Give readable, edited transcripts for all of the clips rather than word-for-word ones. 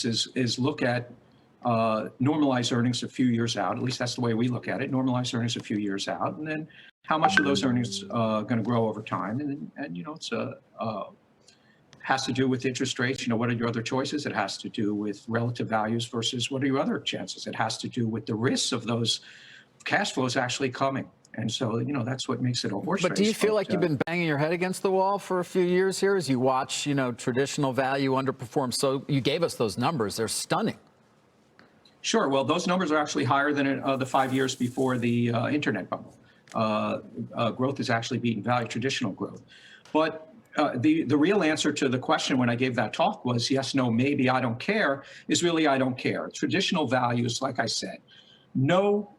is look at normalized earnings a few years out. At least that's the way we look at it. Normalized earnings a few years out, and then how much of those earnings going to grow over time. And it's has to do with interest rates. What are your other choices? It has to do with relative values versus what are your other chances. It has to do with the risks of those cash flows actually coming. And so, that's what makes it a horse race. But do you feel like you've been banging your head against the wall for a few years here as you watch, traditional value underperform? So you gave us those numbers. They're stunning. Sure. Well, those numbers are actually higher than the 5 years before the internet bubble. Growth is actually beating value, traditional growth. But the real answer to the question when I gave that talk was yes, no, maybe, I don't care, is really I don't care. Traditional values, like I said, no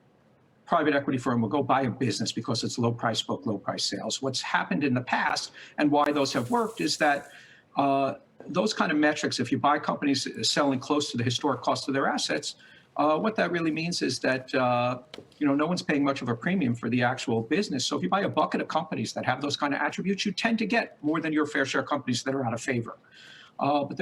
private equity firm will go buy a business because it's low price book, low price sales. What's happened in the past and why those have worked is that those kind of metrics, if you buy companies selling close to the historic cost of their assets, what that really means is that no one's paying much of a premium for the actual business. So if you buy a bucket of companies that have those kind of attributes, you tend to get more than your fair share of companies that are out of favor. But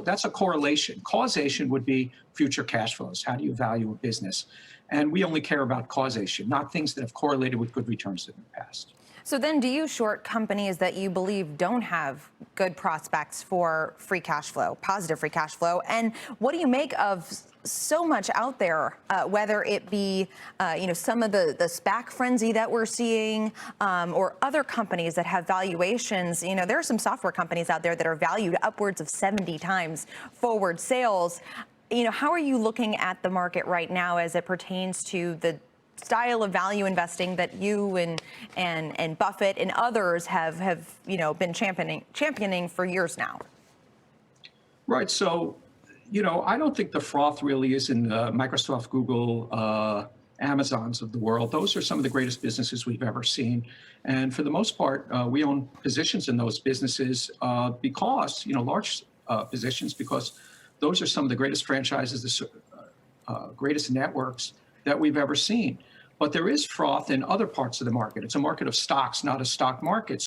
that's a correlation. Causation would be future cash flows. How do you value a business? And we only care about causation, not things that have correlated with good returns in the past. So then do you short companies that you believe don't have good prospects for free cash flow, positive free cash flow? And what do you make of so much out there, whether it be, some of the SPAC frenzy that we're seeing or other companies that have valuations? There are some software companies out there that are valued upwards of 70 times forward sales. How are you looking at the market right now as it pertains to the style of value investing that you and Buffett and others have been championing for years now? Right. So, I don't think the froth really is in Microsoft, Google, Amazons of the world. Those are some of the greatest businesses we've ever seen. And for the most part, we own positions in those businesses because, large positions, because those are some of the greatest franchises, the greatest networks that we've ever seen. But there is froth in other parts of the market. It's a market of stocks, not a stock market.